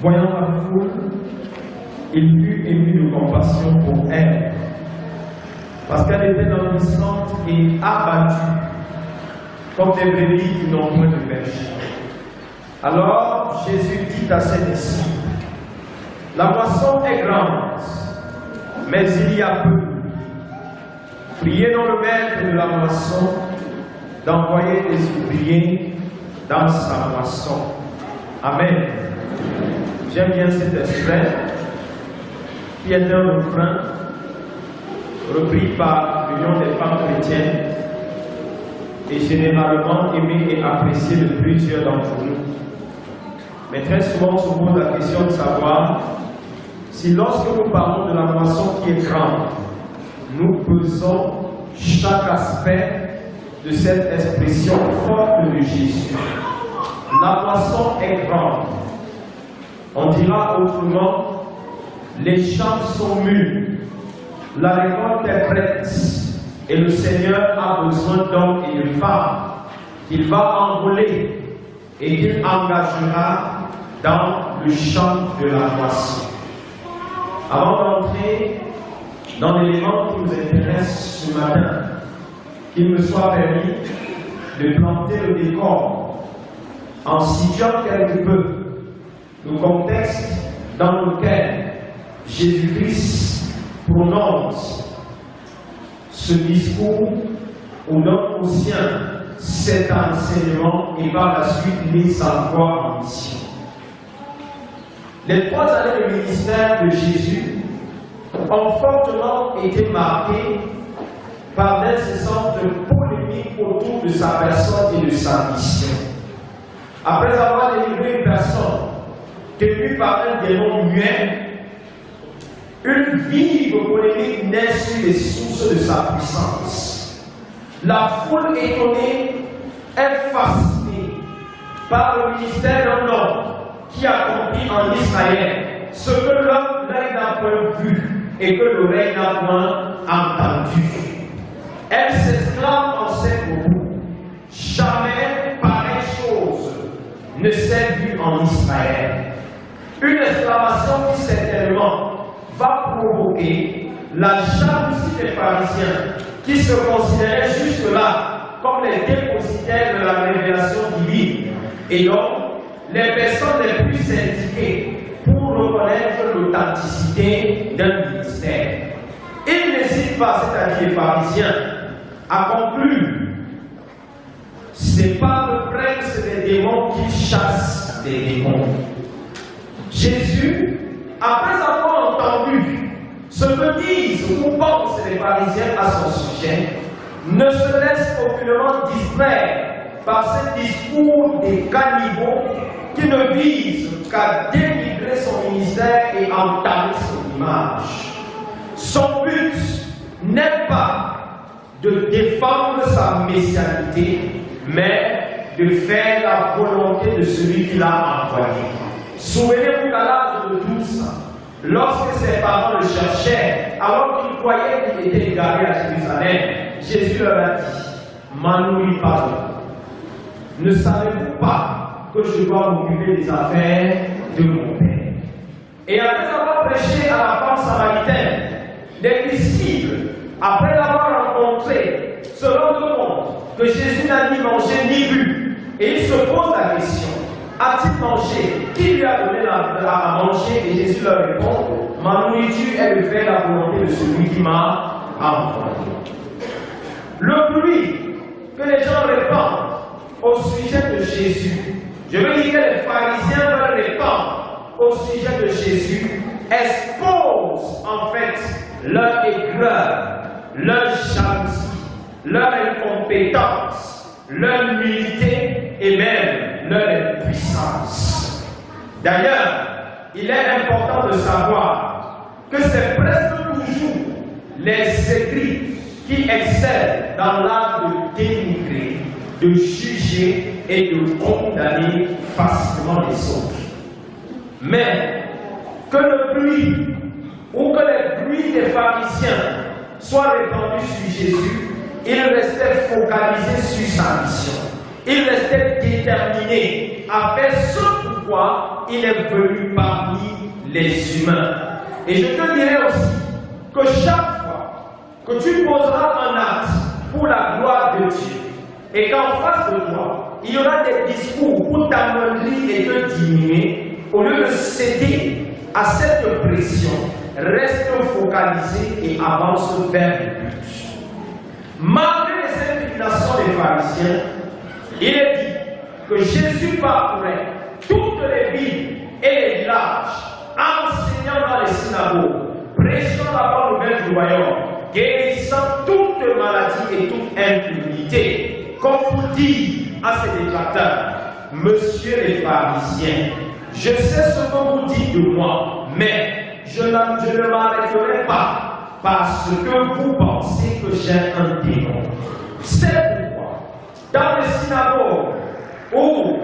Voyant la foule, il fut ému de compassion pour elle, parce qu'elle était languissante et abattue, comme des brebis qui n'ont point de berger. Alors Jésus dit à ses disciples, la moisson est grande, mais il y a peu. Priez donc le maître de la moisson d'envoyer des ouvriers dans sa moisson. Amen. J'aime bien cet extrait qui est un refrain repris par l'Union des femmes chrétiennes et généralement aimé et apprécié de plusieurs d'entre nous. Mais très souvent, on se pose la question de savoir si lorsque nous parlons de la moisson qui est grande, nous pesons chaque aspect de cette expression forte de Jésus. La moisson est grande. On dira autrement, les champs sont mûrs, la récolte est prête, et le Seigneur a besoin d'hommes et de femmes qu'il va enrôler et qu'il engagera dans le champ de la moisson. Avant d'entrer dans l'élément qui nous intéresse ce matin, qu'il me soit permis de planter le décor en situant quelque peu le contexte dans lequel Jésus-Christ prononce ce discours ou donne aux siens cet enseignement et par la suite les envoie en mission. Les 3 années de ministère de Jésus ont fortement été marquées par d'incessantes polémiques autour de sa personne et de sa mission. Après avoir délivré une personne tenue par un démon muet, une vive polémique naît sur les sources de sa puissance. La foule étonnée est fascinée par le ministère d'un homme qui accomplit en Israël ce que l'œil n'a point vu et que l'oreille n'a point entendu. Elle s'exclame en ces mots: jamais pareille chose ne s'est vue en Israël. Une exclamation qui certainement va provoquer la jalousie des pharisiens qui se considéraient jusque-là comme les dépositaires de la révélation divine et donc les personnes les plus indiquées pour reconnaître l'authenticité d'un ministère. Ils n'hésitent pas, c'est-à-dire les pharisiens, à conclure: c'est pas le prince des démons qui chasse des démons. Jésus, après avoir entendu ce que disent ou pensent les pharisiens à son sujet, ne se laisse aucunement distraire par ce discours des cannibaux qui ne visent qu'à dénigrer son ministère et entamer son image. Son but n'est pas de défendre sa messianité, mais de faire la volonté de celui qui l'a envoyé. Souvenez-vous qu'à l'âge de 12 ans, lorsque ses parents le cherchaient, alors qu'ils croyaient qu'il était égaré à Jérusalem, Jésus leur a dit: m'en nourris pas. Ne savez-vous pas que je dois m'occuper des affaires de mon Père? Et après avoir prêché à la femme samaritaine, les disciples, après l'avoir rencontré, se rendent compte que Jésus n'a ni mangé ni bu. Et ils se posent la question: a-t-il mangé? Qui lui a donné à manger? Et Jésus leur répond: ma nourriture est de faire la volonté de celui qui m'a envoyé. Le bruit que les gens répandent au sujet de Jésus, je veux dire que les pharisiens veulent répandre au sujet de Jésus, expose en fait leur aigreur, leur jalousie, leur incompétence, leur nullité et même leur impuissance. D'ailleurs, il est important de savoir que c'est presque toujours les écrits qui excellent dans l'art de dénigrer, de juger et de condamner facilement les autres. Mais que le bruit ou que les bruits des pharisiens soient répandus sur Jésus, il restait focalisé sur sa mission. Il restait déterminé à faire ce pourquoi il est venu parmi les humains. Et je te dirai aussi que chaque fois que tu poseras un acte pour la gloire de Dieu, et qu'en face de toi, il y aura des discours pour t'amoindrir et te diminuer, au lieu de céder à cette pression, reste focalisé et avance vers le but. Malgré les inclinations des pharisiens, il est dit que Jésus parcourait toutes les villes et les villages, enseignant dans les synagogues, prêchant la bonne nouvelle du royaume, guérissant toute maladie et toute infirmité, comme pour dire à ses détracteurs, Monsieur les pharisiens, je sais ce que vous dites de moi, mais je ne m'arrêterai pas parce que vous pensez que j'ai un démon. C'est pourquoi, dans les synagogues où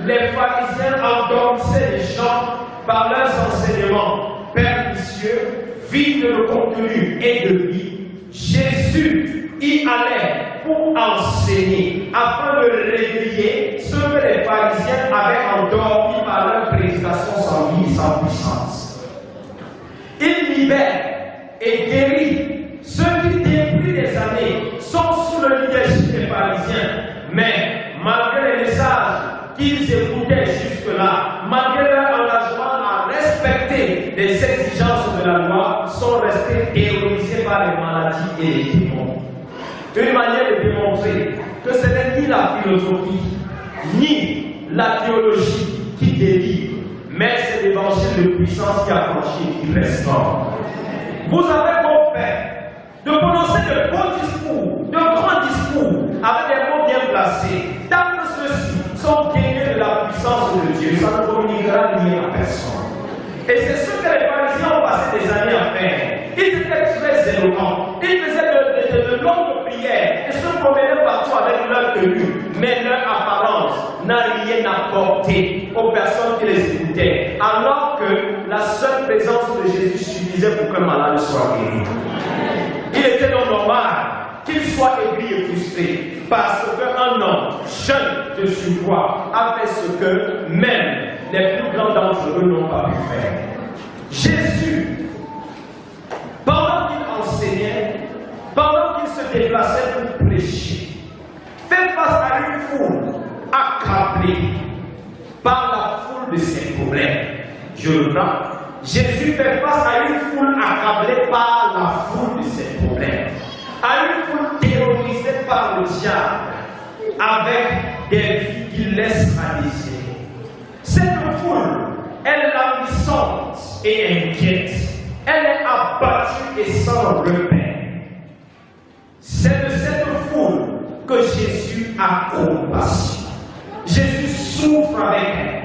les pharisiens endormissaient les gens par leurs enseignements pernicieux, vides de contenu et de vie, Jésus y allait pour enseigner, afin de réveiller ceux que les pharisiens avaient endormis par leur prédication sans vie et sans puissance. Il libère et guérit ceux qui, depuis des années, sont sous le leadership des pharisiens, mais malgré les messages qu'ils écoutaient jusque-là, malgré leur engagement à respecter les exigences de la loi, sont restés terrorisés par les maladies et les démons. Une manière de démontrer que ce n'est ni la philosophie, ni la théologie qui délivre, mais c'est l'évangile de puissance qui a franchi et qui restaure. Vous avez beau faire de prononcer de beaux discours, de grands discours, avec des mots bien placés, tant que ceux-ci sont gagnés de la puissance de Dieu, ça ne communiquera rien à personne. Et c'est ce que les pharisiens ont passé des années à faire. Ils étaient très éloquents, ils faisaient de longues prières, ils se promenaient partout avec leur tenue, mais leur apparence n'a rien apporté aux personnes qui les écoutaient, alors que la seule présence de Jésus suffisait pour qu'un malade soit guéri. Il était donc normal qu'il soit aigri et frustré, parce qu'un homme jeune de surpoids a fait ce que même les plus grands d'entre eux n'ont pas pu faire. Jésus, pendant qu'il enseignait, pendant qu'il se déplaçait pour prêcher, fait face à une foule accablée par la foule de ses problèmes. Je le prends. Jésus fait face à une foule accablée par la foule de ses problèmes, à une foule terrorisée par le diable, avec des vies qui laissent à désirer. Cette foule est languissante et inquiète. Elle est abattue et sans repère. C'est de cette foule que Jésus a compassion. Jésus souffre avec elle.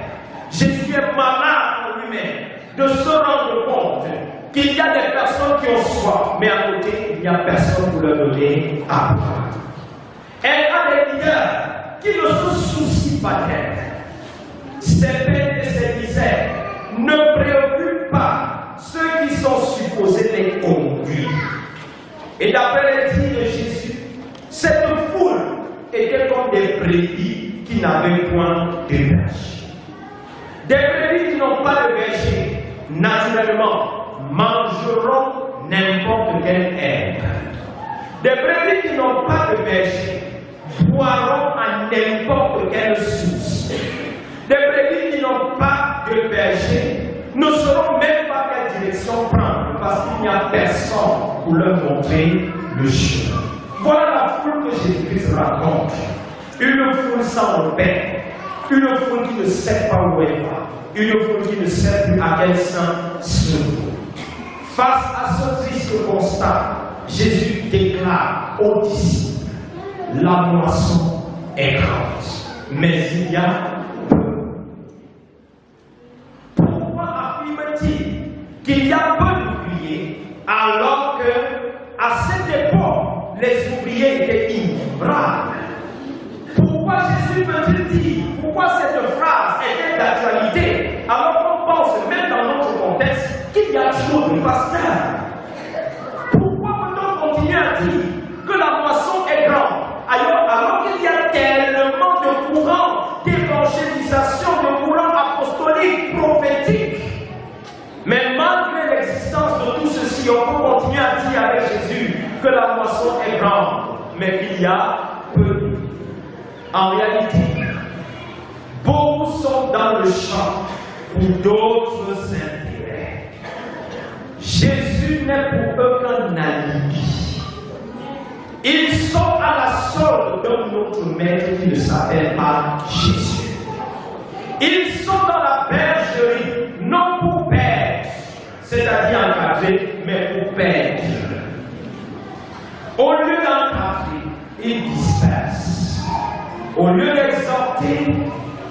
Jésus est malade en lui-même de se rendre compte qu'il y a des personnes qui ont soif, mais à côté, il n'y a personne pour leur donner à boire. Elle a des leaders qui ne se soucient pas d'elle. Ses peines et ses misères ne préoccupent pas ceux qui sont supposés les conduire. Et d'après les dires de Jésus, cette foule était comme des brebis qui n'avaient point de berger. Des brebis qui n'ont pas de berger, naturellement, mangeront n'importe quelle herbe. Des brebis qui n'ont pas de berger boiront à n'importe quelle source. Des brebis qui n'ont pas de berger ne sauront même pas quelle direction prendre parce qu'il n'y a personne pour leur montrer le chemin. Voilà la foule que Jésus-Christ raconte. Une foule sans repère, une foule qui ne sait pas où elle va, une foule qui ne sait plus à quel sein se trouve. Face à ce triste constat, Jésus déclare aux disciples: la moisson est grande, mais il y a peu. Pourquoi affirme-t-il qu'il y a peu d'ouvriers alors que à cette époque les ouvriers étaient innombrables? Pourquoi Jésus veut-il dire, pourquoi cette phrase était d'actualité alors qu'on pense même dans notre contexte qu'il y a trop de pasteurs? Pourquoi peut-on continuer à dire que la moisson est grande alors qu'il y a tellement de courants d'évangélisation, de courants apostoliques, continué à dire avec Jésus que la moisson est grande, mais qu'il y a peu. En réalité, beaucoup sont dans le champ pour d'autres intérêts. Jésus n'est pour eux qu'un alibi. Ils sont à la solde d'un autre maître qui ne s'appelle pas Jésus. Ils sont dans la bergerie, non pour perdre, c'est-à-dire encadrer, mais pour perdre. Au lieu d'encadrer, ils dispersent. Au lieu d'exhorter,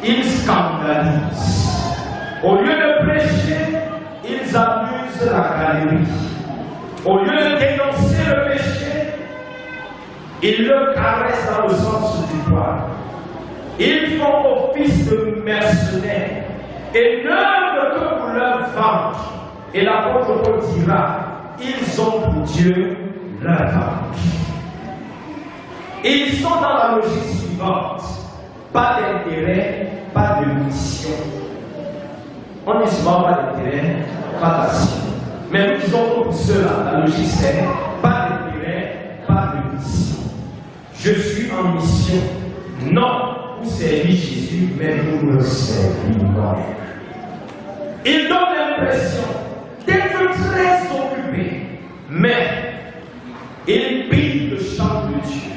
ils scandalisent. Au lieu de prêcher, ils amusent la galerie. Au lieu de dénoncer le péché, ils le caressent dans le sens du poil. Ils font office de mercenaires et n'œuvrent que pour leur ventre. Et l'apôtre Paul dira, ils ont pour Dieu leur ventre. Et ils sont dans la logique suivante, pas d'intérêt, pas de mission. On dit souvent pas d'intérêt, pas d'action. Mais nous disons pour cela, la logique c'est pas d'intérêt, pas de mission. Je suis en mission, non pour servir Jésus, mais pour me servir moi-même. Il donne l'impression d'être très occupé, mais il pille le champ de Dieu.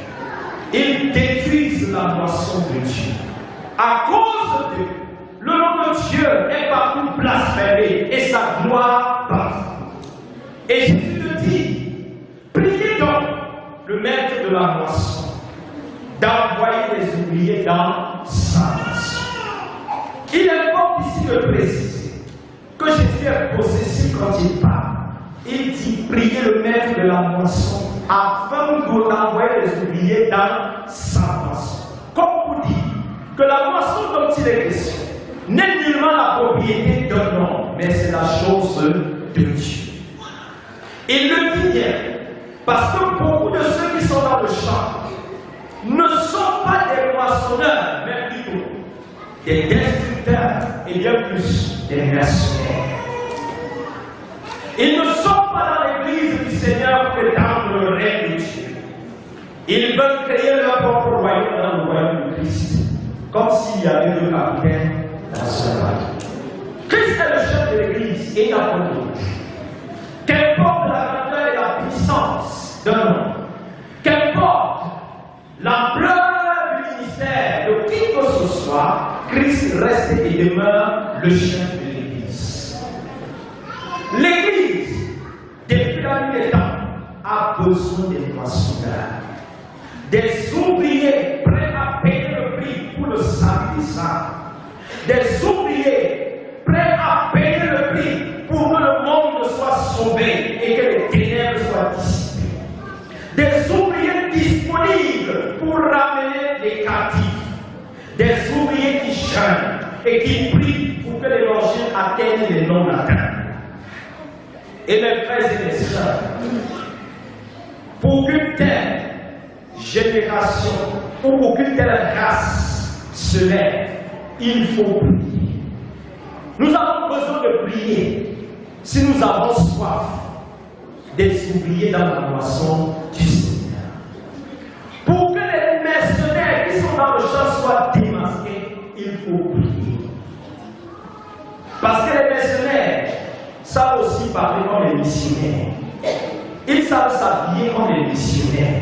Ils détruisent la moisson de Dieu. À cause d'eux, le nom de Dieu est partout blasphémé et sa gloire bafouée. Et Jésus te dit, priez donc le maître de la moisson d'envoyer les ouvriers dans sa moisson. Il importe ici de préciser que Jésus est possessif quand il parle. Il dit, priez le maître de la moisson afin d'envoyer les ouvriers dans sa moisson. Comme vous dit que la moisson dont il est question n'est nullement la propriété d'un homme, mais c'est la chose de Dieu. Il le dit bien, parce que beaucoup de ceux qui sont dans le champ ne sont pas des moissonneurs, mais plutôt des destructeurs et bien plus des mercenaires. Ils ne sont pas dans l'église du Seigneur pour étendre le règne de Dieu. Ils veulent créer leur propre royaume dans le royaume de Christ, comme s'il y avait deux capitaines dans ce royaume. Christ est le chef de l'église et il n'a pas d'autre. Qu'importe la grandeur et la puissance d'un homme, qu'importe l'ampleur du ministère de qui que ce soit, Christ reste et demeure le chef de l'église. L'église, depuis la nuit des temps, a besoin des moissonneurs, des ouvriers prêts à payer le prix pour le salut des saints, des ouvriers prêts à payer le prix pour que le monde soit sauvé et que les ténèbres soient dissipées, des ouvriers disponibles pour ramener les captifs, des ouvriers qui jeûnent et qui prient pour que l'évangile atteigne les non atteints. Et mes frères et mes sœurs, pour qu'une telle génération ou pour qu'une telle race se lève, il faut prier. Nous avons besoin de prier si nous avons soif des ouvriers dans la moisson du Seigneur. Pour que les mercenaires qui sont dans le champ soient démasqués, il faut prier. Parce que les mercenaires savent aussi parler comme les missionnaires. Ils savent s'habiller comme les missionnaires.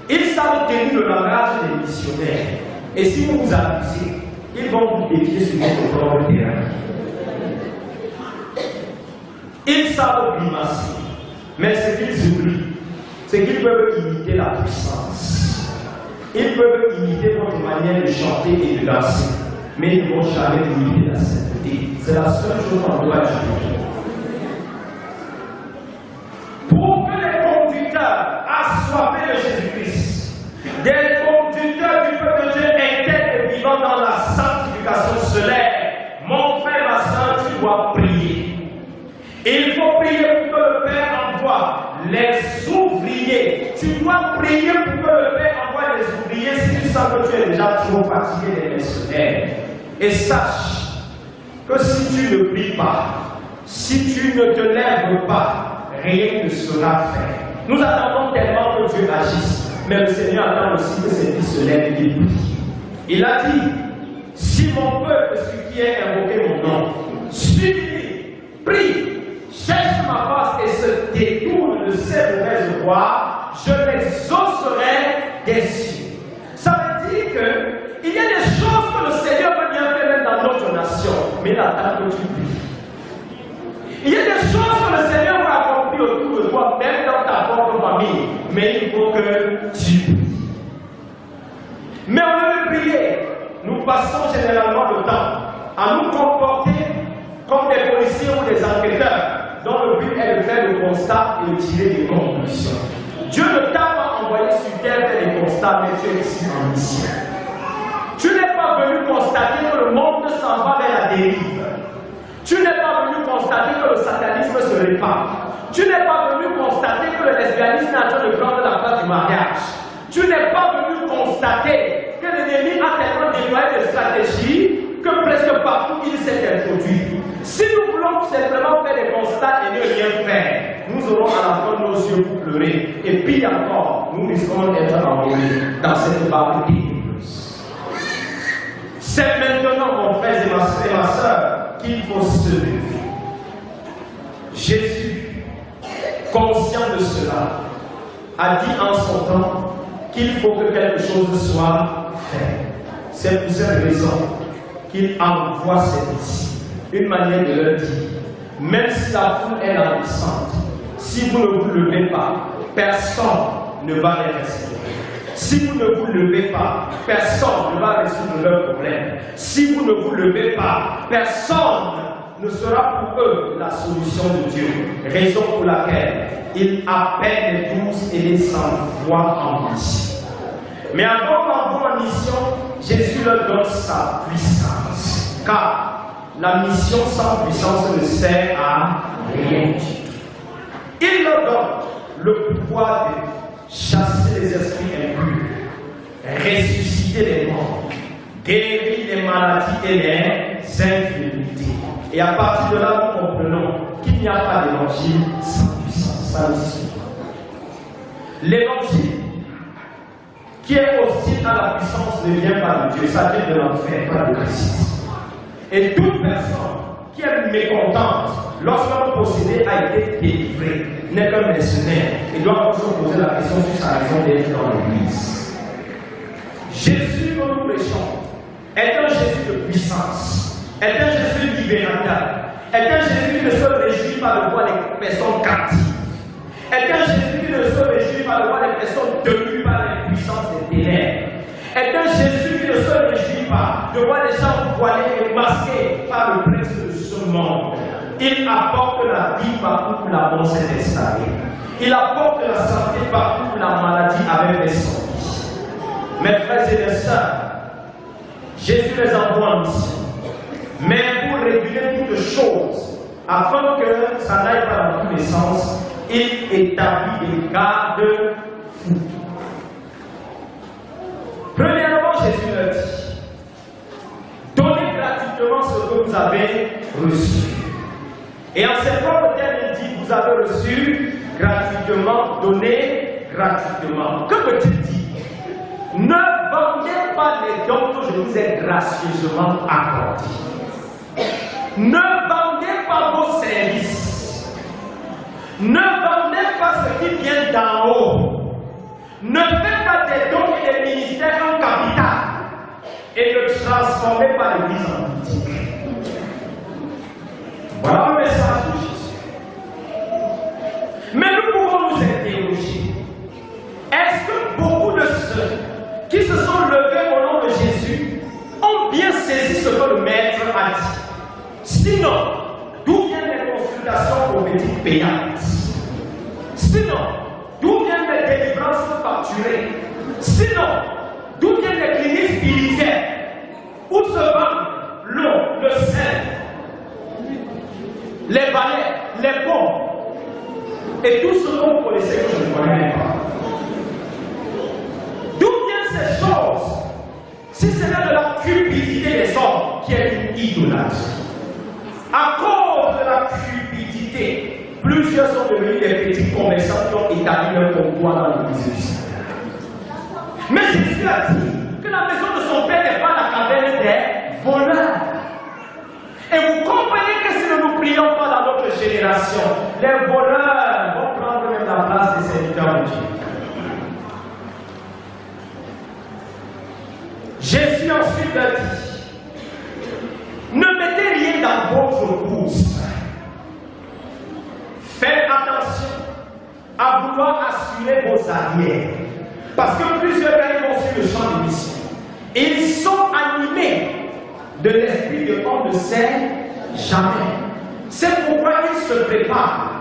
Ils savent tenir le langage des missionnaires. Et si vous vous abusez, ils vont vous défier sur votre propre terrain. Ils savent grimacer. Mais ce qu'ils oublient, c'est qu'ils peuvent imiter la puissance. Ils peuvent imiter votre manière de chanter et de danser. Mais ils ne vont jamais imiter la sainteté. C'est la seule chose qu'on doit ajouter. Pour que les conducteurs assoiffés de Jésus-Christ, des conducteurs du peuple de Dieu intègres et vivant dans la sanctification se lèvent, mon frère, ma soeur, tu dois prier. Il faut prier pour que le Père envoie les ouvriers. Tu dois prier pour que le Père envoie les ouvriers si tu sens que tu es déjà trop fatigué des mercenaires. Et sache que si tu ne pries pas, si tu ne te lèves pas, rien ne sera fait. Nous attendons tellement que Dieu agisse, mais le Seigneur attend aussi que ses fils se lèvent et prient. Il a dit, si mon peuple, celui qui est invoqué mon nom, supplie, prie, cherche ma face et se détourne de ses mauvaises voies, je l'exaucerai des cieux. Ça veut dire qu'il y a des choses que le Seigneur peut bien faire même dans notre nation, mais il attend que tu pries. Il y a des choses que le Seigneur va accomplir autour de toi, même dans ta propre famille, mais il faut que tu pries. Mais on veut prier. Nous passons généralement le temps à nous comporter comme des policiers ou des enquêteurs, dont le but est de faire le constat et de tirer des conclusions. Dieu ne t'a pas envoyé sur terre faire des constats, mais tu es ici en mission. Tu n'es pas venu constater que le monde s'en va vers la dérive. Tu n'es pas venu constater que le satanisme se répand. Tu n'es pas venu constater que le lesbianisme est en train de prendre la place du mariage. Tu n'es pas venu constater que l'ennemi a tellement déployé des stratégies que presque partout il s'est introduit. Si nous voulons simplement faire des constats et ne rien faire, nous aurons à la fin nos yeux pour pleurer. Et puis encore, nous risquons d'être envoyés dans cette barre ténébreuse. C'est maintenant, mon frère et ma soeur, qu'il faut se lever. Jésus, conscient de cela, a dit en son temps qu'il faut que quelque chose soit fait. C'est pour cette raison qu'il envoie ses disciples. Une manière de leur dire, même si la foule est languissante, si vous ne vous levez pas, personne ne va les rester. Si vous ne vous levez pas, personne ne va résoudre leurs problèmes. Si vous ne vous levez pas, personne ne sera pour eux la solution de Dieu. Raison pour laquelle il appelle les 12 et les envoie en mission. Mais avant d'envoyer en mission, Jésus leur donne sa puissance. Car la mission sans puissance ne sert à rien du tout. Il leur donne le pouvoir de chasser les esprits impurs, ressusciter les morts, guérir les maladies et les infirmités. Et à partir de là, nous comprenons qu'il n'y a pas d'évangile sans puissance. Ça n'existe pas. L'évangile qui est hostile à la puissance ne vient pas de Dieu, ça vient de l'enfer, pas de Christ. Et toute personne qui est mécontente lorsqu'un possédé a été délivré n'est qu'un mercenaire. Il doit se poser la question sur sa raison d'être dans l'église. Jésus, dont nous prêchons, est un Jésus de puissance, est un Jésus libérateur, est un Jésus qui ne se réjouit pas de voir les personnes captives, est un Jésus qui ne se réjouit pas de voir les personnes tenues par les puissances des ténèbres, est un Jésus qui ne se réjouit pas de voir les gens voilés et masqués par le prince de ce monde. Il apporte la vie partout où la mort s'est installée. Il apporte la santé partout où la maladie avait fait son vie. Mes frères et mes sœurs, Jésus les envoie en mission, mais pour réguler toutes choses, afin que ça n'aille pas dans tous les sens, il établit des garde-fous. Premièrement, Jésus leur dit, donnez gratuitement ce que vous avez reçu. Et en ses propres termes, il dit, vous avez reçu gratuitement, donnez gratuitement. Que veut-il dire? Ne vendez pas les dons que je vous ai gracieusement accordés. Ne vendez pas vos services. Ne vendez pas ce qui vient d'en haut. Ne faites pas des dons et des ministères en capital et ne transformez pas l'Église en boutique. Voilà le message de Jésus. Mais nous pouvons nous interroger. Est-ce que beaucoup de ceux qui se sont levés au nom de Jésus ont bien saisi ce que le Maître a dit? Sinon, d'où viennent les consultations prophétiques payantes? Sinon, d'où viennent les délivrances facturées? Sinon, d'où viennent les cliniques spirituelles? Où se vendent l'eau, le sel, les balais, les pompes et tout ce qu'on connaissait que je ne connais pas? D'où viennent ces choses? Si ce n'est de la cupidité des hommes qui est une idolâtrie. À cause de la cupidité, Plusieurs sont devenus des petits commerçants qui ont établi leur comptoir dans l'église du Seigneur. Mais Jésus a dit que la maison de son Père n'est pas la caverne des voleurs. Et vous comprenez que si nous ne prions pas dans notre génération, les voleurs vont prendre même la place des serviteurs de Dieu. Jésus ensuite a dit, ne mettez rien dans votre bourse. Faites attention à vouloir assurer vos arrières. Parce que plusieurs vont sur le champ de mission. Ils sont animés de l'esprit de on ne sait jamais. C'est pourquoi ils se préparent.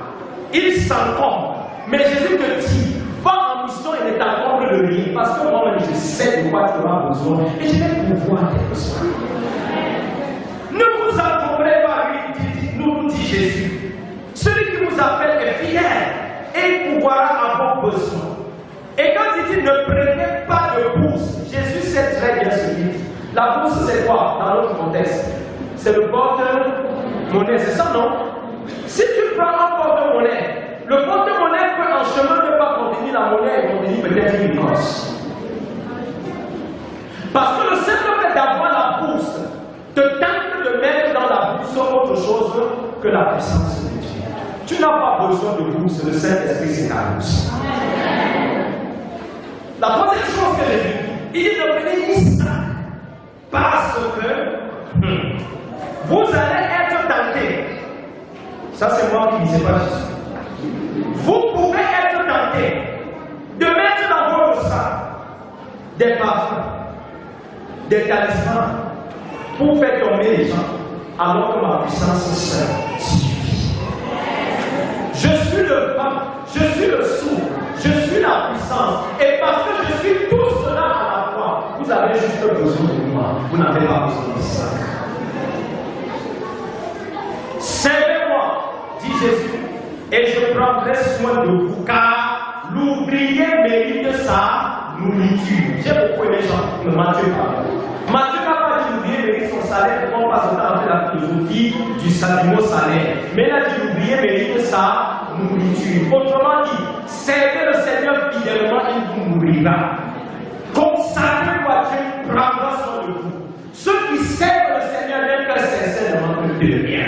Ils s'encombrent. Mais Jésus te dit, va en mission et ne t'encombre de rien. Parce que moi-même, je sais de quoi tu auras besoin. Et je vais pouvoir tes besoins. Ne vous encombrez pas, nous dit Jésus. Celui qui vous appelle est fidèle et il pourra avoir besoin. Et quand il dit ne prenez pas de bourse, Jésus sait très bien ce qu'il dit. La bourse, c'est quoi dans notre contexte? C'est le porte-monnaie, c'est ça, non? Si tu prends un porte-monnaie, le porte-monnaie peut en chemin ne pas contenir la monnaie et contenir peut-être une gosse. Parce que le simple fait d'avoir la bourse te tente de mettre dans la bourse autre chose que la puissance de Dieu. Tu n'as pas besoin de bourse, le Saint-Esprit c'est ta bourse. La troisième chose que j'ai vue, il dit ne prenez ni ça, parce que vous allez être tentés. Ça c'est moi qui ne disais pas Jésus. Vous pouvez être tentés de mettre dans votre sac des parfums, des talismans, pour faire tomber les gens, alors que ma puissance seule suffit. Je suis le vent, je suis le souffle, je suis la puissance. Et parce que je suis tout cela à la fois, vous avez juste besoin de moi. Vous n'avez pas besoin de ça. Servez-moi, dit Jésus, et je prendrai soin de vous, car l'ouvrier mérite sa nourriture. J'ai beaucoup aimé Jean, Matthieu parle. Matthieu n'a pas dit l'ouvrier mérite son salaire, pour qu'on passe autant avec la philosophie du mot salaire. Mais il a dit l'ouvrier mérite sa nourriture. Autrement dit, servez le Seigneur fidèlement, il vous nourrira. Consacrez-vous à Dieu, prendra soin de vous. Ceux qui servent le Seigneur d'un cœur sincère ne manquent de rien.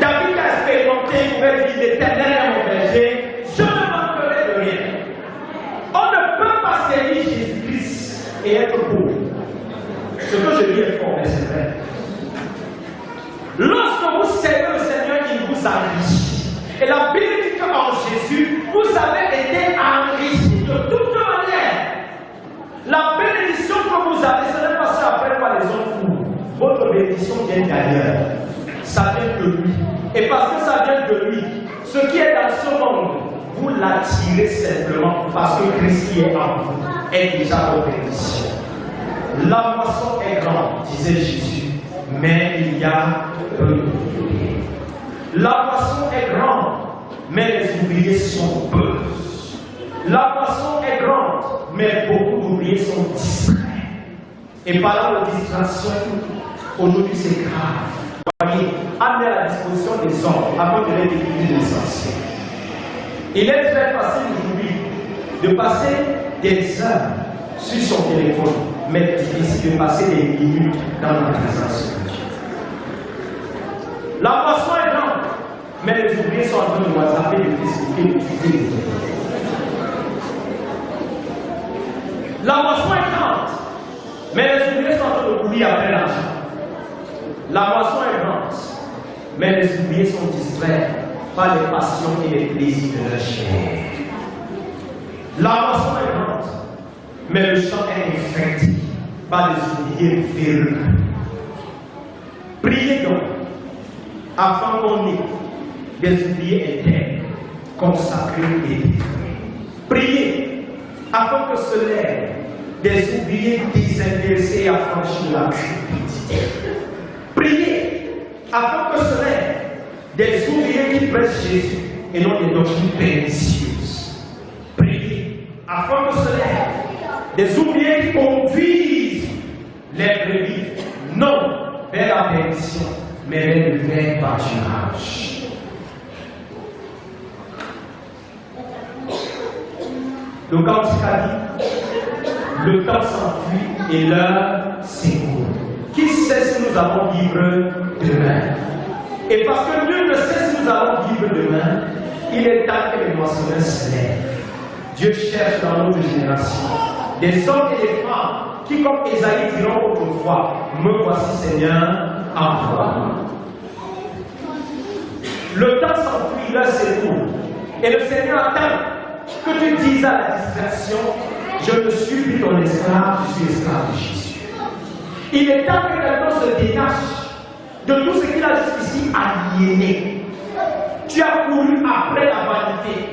David a expérimenté, il pouvait dire l'Éternel est mon berger, je ne manquerai de rien. On ne peut pas servir Jésus-Christ et être pauvre. Ce que je dis est fort, mais c'est vrai. Lorsque vous servez le Seigneur, il vous enrichit. Et la Bible dit qu'en Jésus, vous avez été enrichis de toute manière. La bénédiction que vous avez, ce n'est pas ça après quoi les autres font. Votre bénédiction vient d'ailleurs. Ça vient de lui. Et parce que ça vient de lui, ce qui est dans ce monde, vous l'attirez simplement parce que Christ qui est en vous est déjà votre bénédiction. La moisson est grande, disait Jésus, mais il y a peu d'ouvriers. La moisson est grande, mais les ouvriers sont peu. La moisson est grande, mais beaucoup d'ouvriers sont distraits. Et parlant de distraction, aujourd'hui c'est grave. Voyez, amenez à la disposition des hommes afin de les définir l'essentiel. Il est très facile aujourd'hui de passer des heures sur son téléphone, mais difficile de passer des minutes dans la présence de Dieu. La moisson est grande, mais les ouvriers sont en train de WhatsApper, de Facebooker, de Twitter. La moisson est grande, mais les ouvriers sont en train de courir après l'argent. La moisson est grande, mais les ouvriers sont distraits par les passions et les plaisirs de leur chair. La moisson est grande, mais le champ est infecté par des ouvriers véreux. Priez donc, afin qu'on ait des ouvriers intègres, consacrés et détruits. Priez, afin que se lèvent des ouvriers désintéressés et affranchis de la cupidité. Priez, afin que se lèvent des ouvriers qui prêchent Jésus et non des doctrines pernicieuses. Priez, afin que se lèvent des ouvriers qui conduisent les brebis, non vers la perdition, mais vers le vrai pâturage. Le cantique a dit, le temps s'enfuit et l'heure s'écoule. Qui sait si nous allons vivre demain? Et parce que nul ne sait si nous allons vivre demain, il est temps que les moissonneurs se lèvent. Dieu cherche dans notre génération des hommes et des femmes qui, comme Ésaïe, diront autrefois, me voici Seigneur, envoie-moi. Le temps s'enfuit, l'heure s'écoule. Et le Seigneur attend que tu dises à la distraction, je ne suis plus ton esclave, je suis esclave de Jésus. Il est temps que quelqu'un se détache de tout ce qu'il a jusqu'ici aliéné. Tu as couru après la vanité,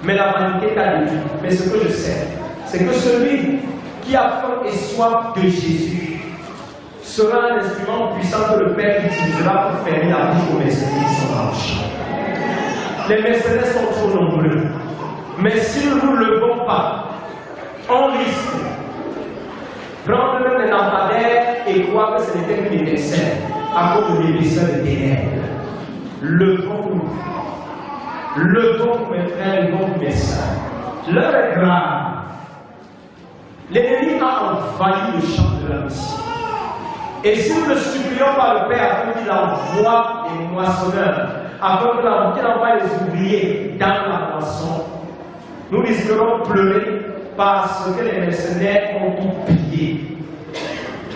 mais la vanité t'a détruit. Mais ce que je sais, c'est que celui qui a faim et soif de Jésus sera un instrument puissant que le Père utilisera pour fermer la bouche aux mercenaires qui sont dans le champ. Les mercenaires sont trop nombreux, mais si nous ne nous levons pas, on risque de prendre même les lampadaires et croire que ce n'était qu'une étincelle à cause de l'épaisseur des ténèbres. Levons-nous, mes frères, levons-nous, mes sœurs. L'heure est grave. L'ennemi a envahi le champ de la mission. Et si nous ne supplions pas le Père afin qu'il envoie les moissonneurs, afin qu'il envoie les ouvriers dans la moisson, nous risquerons de pleurer parce que les mercenaires ont tout pillé.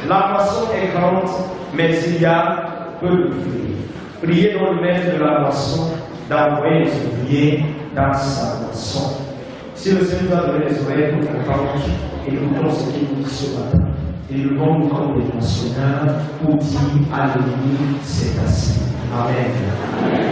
La moisson est grande, mais il y a peu de fruits. Priez donc le maître de la moisson d'envoyer les ouvriers dans sa moisson. Si le Seigneur nous a donné les oreilles pour comprendre, écoutons ce qu'il nous dit ce matin. Et nous vont comme des moissonneurs pour dire à l'ennemi, c'est ainsi. Amen.